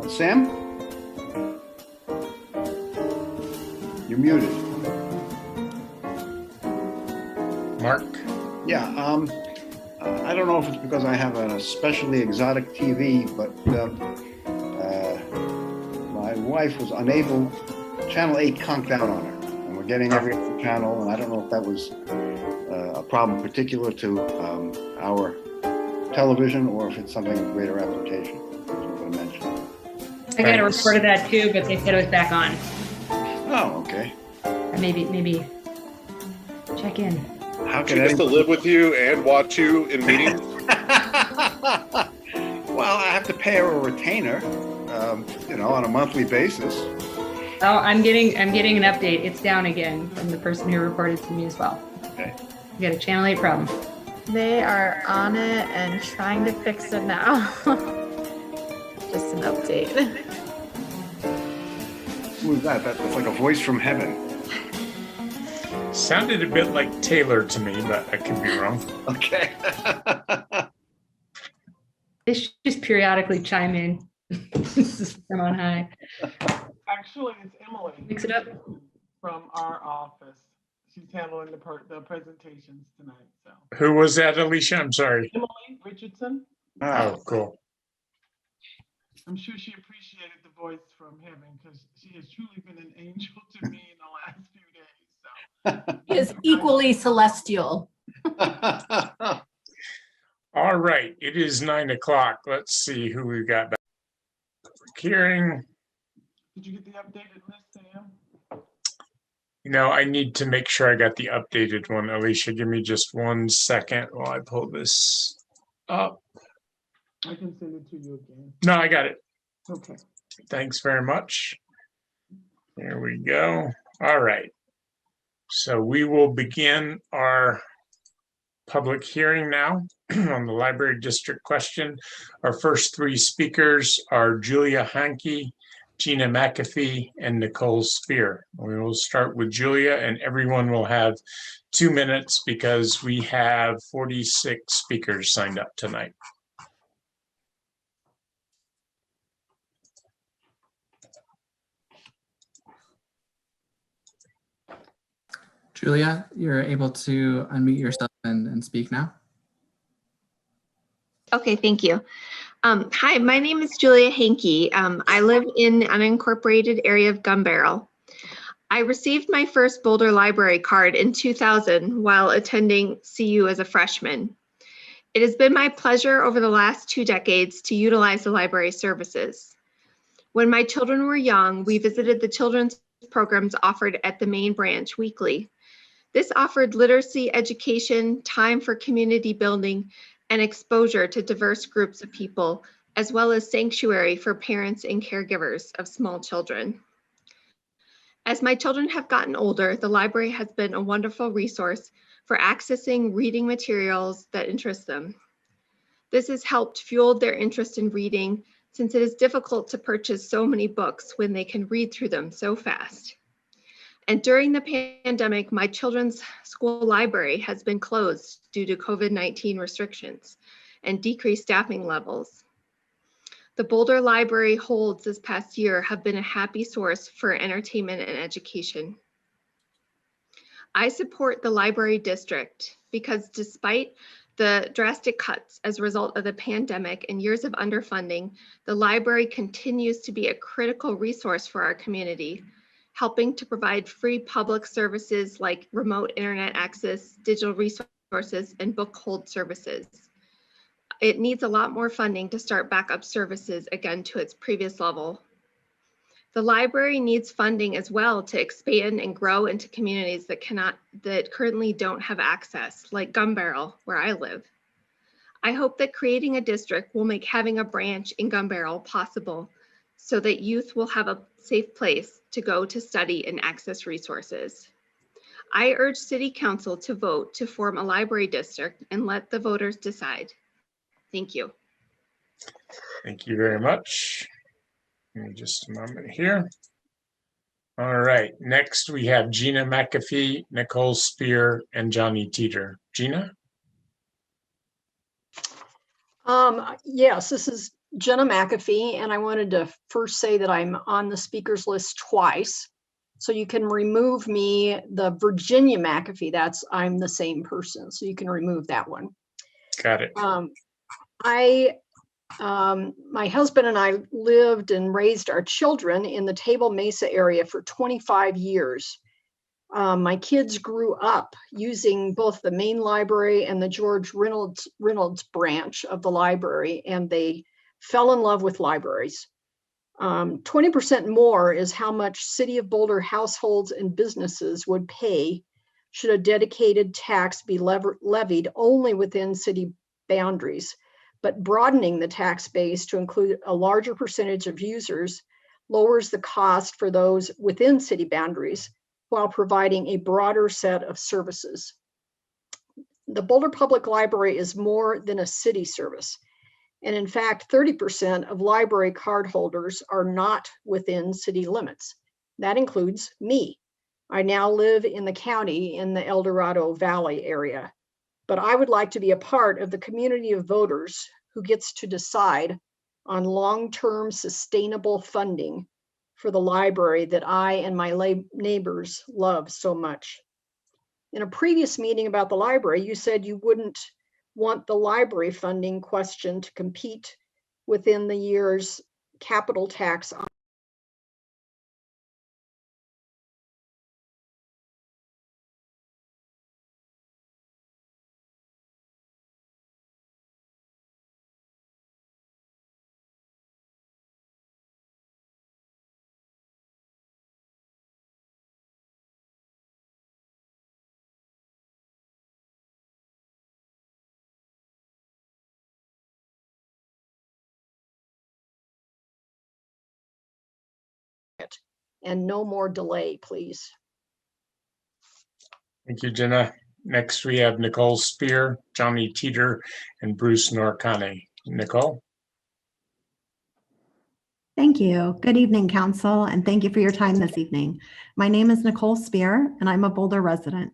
Sam? You're muted. Mark? Yeah, I don't know if it's because I have an especially exotic TV, but my wife was unable, Channel 8 conked out on her, and we're getting every other channel, and I don't know if that was a problem particular to our television or if it's something of greater application, as we're going to mention. I got a report of that too, but they said it was back on. Oh, okay. Maybe check in. How can she gets to live with you and watch you in meetings? Well, I have to pay her a retainer, on a monthly basis. Oh, I'm getting an update. It's down again from the person who reported to me as well. Okay. We got a Channel 8 problem. They are on it and trying to fix it now. Just an update. Who is that? That's like a voice from heaven. Sounded a bit like Taylor to me, but I could be wrong. Okay. They should just periodically chime in. This is from on high. Actually, it's Emily. Mix it up. From our office. She's handling the presentations tonight. So. Who was that, Alicia? I'm sorry. Emily Richardson. Oh, cool. I'm sure she appreciated the voice from heaven because she has truly been an angel to me in the last few days. So he is equally celestial. All right, it is 9 o'clock. Let's see who we got back. Hearing. Did you get the updated list, Sam? I need to make sure I got the updated one. Alicia, give me just 1 second while I pull this up. I can send it to you again. No, I got it. Okay. Thanks very much. There we go. All right. So we will begin our public hearing now on the library district question. Our first 3 speakers are Julia Hankey, Gina McAfee, and Nicole Spear. We will start with Julia, and everyone will have 2 minutes because we have 46 speakers signed up tonight. Julia, you're able to unmute yourself and speak now. Okay, thank you. Hi, my name is Julia Hankey. I live in the unincorporated area of Gun Barrel. I received my first Boulder Library card in 2000 while attending CU as a freshman. It has been my pleasure over the last 2 decades to utilize the library services. When my children were young, we visited the children's programs offered at the main branch weekly. This offered literacy education, time for community building, and exposure to diverse groups of people, as well as sanctuary for parents and caregivers of small children. As my children have gotten older, the library has been a wonderful resource for accessing reading materials that interest them. This has helped fuel their interest in reading, since it is difficult to purchase so many books when they can read through them so fast. And during the pandemic, my children's school library has been closed due to COVID-19 restrictions and decreased staffing levels. The Boulder Library holds this past year have been a happy source for entertainment and education. I support the library district because despite the drastic cuts as a result of the pandemic and years of underfunding, the library continues to be a critical resource for our community, helping to provide free public services like remote internet access, digital resources, and book hold services. It needs a lot more funding to start back up services again to its previous level. The library needs funding as well to expand and grow into communities that currently don't have access, like Gun Barrel, where I live. I hope that creating a district will make having a branch in Gun Barrel possible so that youth will have a safe place to go to study and access resources. I urge City Council to vote to form a library district and let the voters decide. Thank you. Thank you very much. Give me just a moment here. All right, next we have Gina McAfee, Nicole Spear, and Johnny Teeter. Gina? Yes, this is Jenna McAfee, and I wanted to first say that I'm on the speakers list twice. So you can remove me, the Virginia McAfee, I'm the same person. So you can remove that one. Got it. My husband and I lived and raised our children in the Table Mesa area for 25 years. My kids grew up using both the main library and the George Reynolds branch of the library, and they fell in love with libraries. 20% more is how much City of Boulder households and businesses would pay should a dedicated tax be levied only within city boundaries. But broadening the tax base to include a larger percentage of users lowers the cost for those within city boundaries while providing a broader set of services. The Boulder Public Library is more than a city service. And in fact, 30% of library card holders are not within city limits. That includes me. I now live in the county in the El Dorado Valley area. But I would like to be a part of the community of voters who gets to decide on long-term sustainable funding for the library that I and my neighbors love so much. In a previous meeting about the library, you said you wouldn't want the library funding question to compete within the year's capital tax. And no more delay, please. Thank you, Jenna. Next, we have Nicole Spear, Johnny Teeter, and Bruce Norcane. Nicole? Thank you. Good evening, Council, and thank you for your time this evening. My name is Nicole Spear, and I'm a Boulder resident.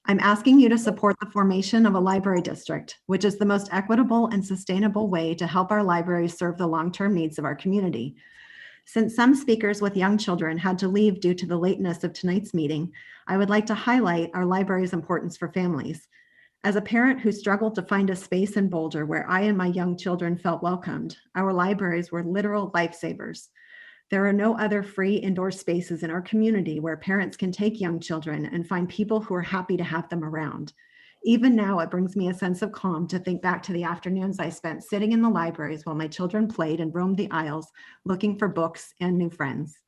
I'm asking you to support the formation of a library district, which is the most equitable and sustainable way to help our libraries serve the long-term needs of our community. Since some speakers with young children had to leave due to the lateness of tonight's meeting, I would like to highlight our library's importance for families. As a parent who struggled to find a space in Boulder where I and my young children felt welcomed, our libraries were literal lifesavers. There are no other free indoor spaces in our community where parents can take young children and find people who are happy to have them around. Even now, it brings me a sense of calm to think back to the afternoons I spent sitting in the libraries while my children played and roamed the aisles looking for books and new friends.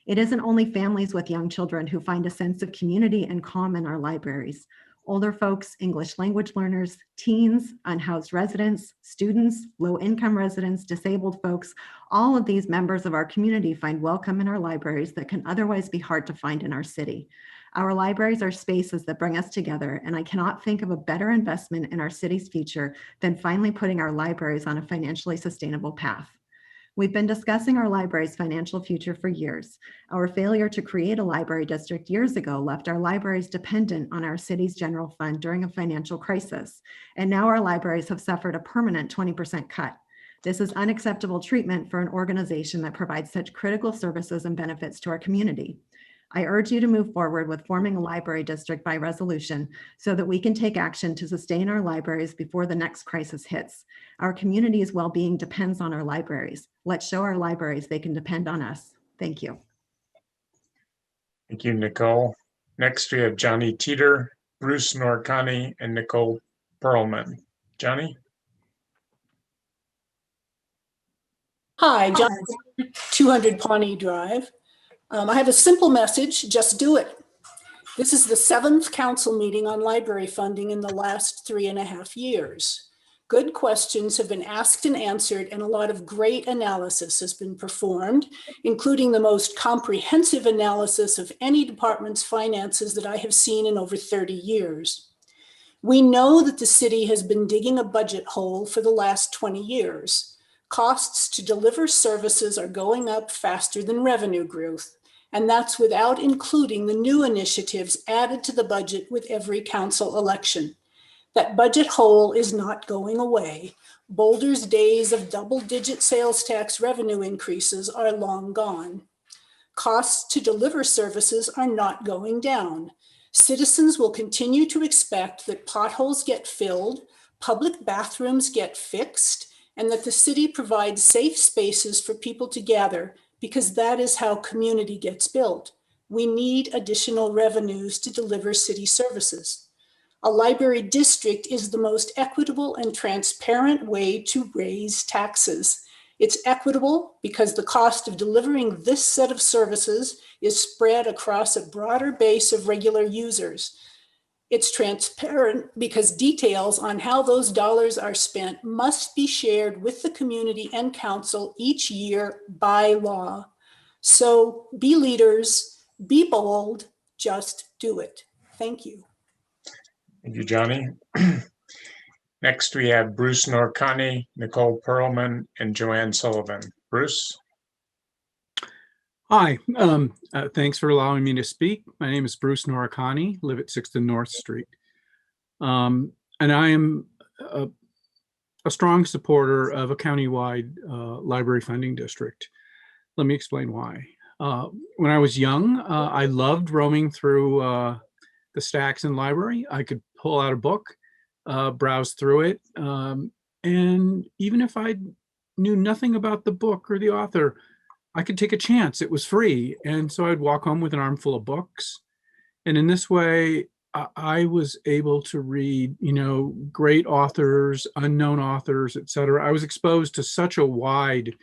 It isn't only families with young children who find a sense of community and calm in our libraries. Older folks, English language learners, teens, unhoused residents, students, low-income residents, disabled folks, all of these members of our community find welcome in our libraries that can otherwise be hard to find in our city. Our libraries are spaces that bring us together, and I cannot think of a better investment in our city's future than finally putting our libraries on a financially sustainable path. We've been discussing our library's financial future for years. Our failure to create a library district years ago left our libraries dependent on our city's general fund during a financial crisis, and now our libraries have suffered a permanent 20% cut. This is unacceptable treatment for an organization that provides such critical services and benefits to our community. I urge you to move forward with forming a library district by resolution so that we can take action to sustain our libraries before the next crisis hits. Our community's well-being depends on our libraries. Let's show our libraries they can depend on us. Thank you. Thank you, Nicole. Next, we have Johnny Teeter, Bruce Norcani, and Nicole Perlman. Johnny? Hi, John, 200 Pawnee Drive. I have a simple message, just do it. This is the 7th council meeting on library funding in the last 3.5 years. Good questions have been asked and answered, and a lot of great analysis has been performed, including the most comprehensive analysis of any department's finances that I have seen in over 30 years. We know that the city has been digging a budget hole for the last 20 years. Costs to deliver services are going up faster than revenue growth, and that's without including the new initiatives added to the budget with every council election. That budget hole is not going away. Boulder's days of double-digit sales tax revenue increases are long gone. Costs to deliver services are not going down. Citizens will continue to expect that potholes get filled, public bathrooms get fixed, and that the city provides safe spaces for people to gather, because that is how community gets built. We need additional revenues to deliver city services. A library district is the most equitable and transparent way to raise taxes. It's equitable because the cost of delivering this set of services is spread across a broader base of regular users. It's transparent because details on how those dollars are spent must be shared with the community and council each year by law. So be leaders, be bold, just do it. Thank you. Thank you, Johnny. Next, we have Bruce Norcani, Nicole Perlman, and Joanne Sullivan. Bruce? Hi, thanks for allowing me to speak. My name is Bruce Norcani, live at 6th and North Street. And I am a strong supporter of a countywide library funding district. Let me explain why. When I was young, I loved roaming through the stacks in library. I could pull out a book, browse through it, and even if I knew nothing about the book or the author, I could take a chance. It was free. And so I'd walk home with an armful of books. And in this way, I was able to read, great authors, unknown authors, etc. I was exposed to such a wide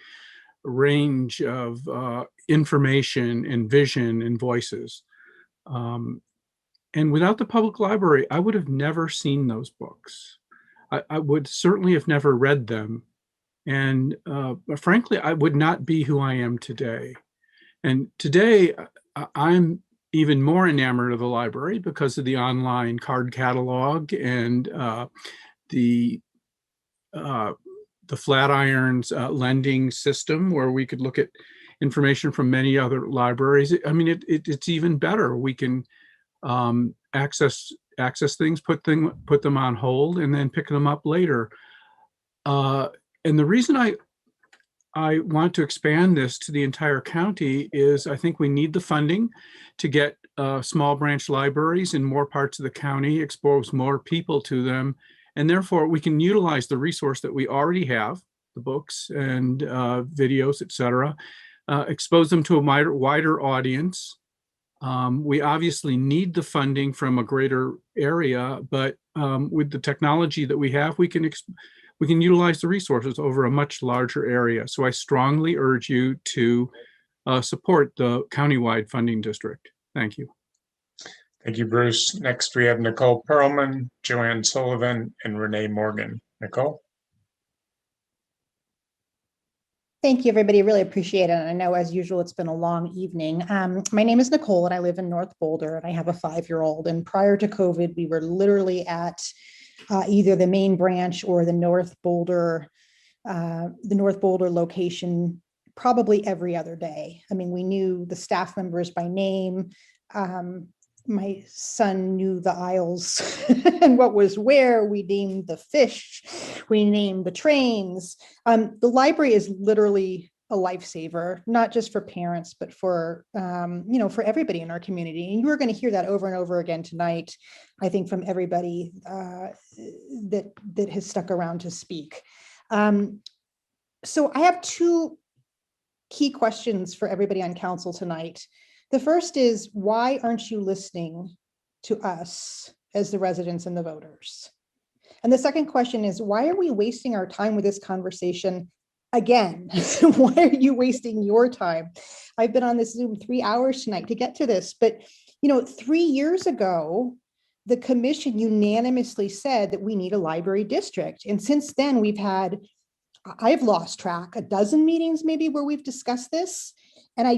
range of information and vision and voices. And without the public library, I would have never seen those books. I would certainly have never read them. And frankly, I would not be who I am today. And today, I'm even more enamored of the library because of the online card catalog and the Flatirons lending system, where we could look at information from many other libraries. I mean, it's even better. We can access things, put them on hold, and then pick them up later. And the reason I want to expand this to the entire county is I think we need the funding to get small branch libraries in more parts of the county, expose more people to them, and therefore we can utilize the resource that we already have, the books and videos, etc., expose them to a wider audience. We obviously need the funding from a greater area, but with the technology that we have, we can utilize the resources over a much larger area. So I strongly urge you to support the countywide funding district. Thank you. Thank you, Bruce. Next, we have Nicole Perlman, Joanne Sullivan, and Renee Morgan. Nicole? Thank you, everybody. Really appreciate it. And I know, as usual, it's been a long evening. My name is Nicole, and I live in North Boulder, and I have a 5-year-old. And prior to COVID, we were literally at either the main branch or the North Boulder location probably every other day. I mean, we knew the staff members by name. My son knew the aisles and what was where. We named the fish, we named the trains. The library is literally a lifesaver, not just for parents, but for, for everybody in our community. And you are going to hear that over and over again tonight, I think, from everybody that has stuck around to speak. So I have 2 key questions for everybody on council tonight. The first is, why aren't you listening to us as the residents and the voters? And the second question is, why are we wasting our time with this conversation again? Why are you wasting your time? I've been on this Zoom 3 hours tonight to get to this, but 3 years ago, the commission unanimously said that we need a library district. And since then, we've had, I've lost track, a dozen meetings maybe where we've discussed this.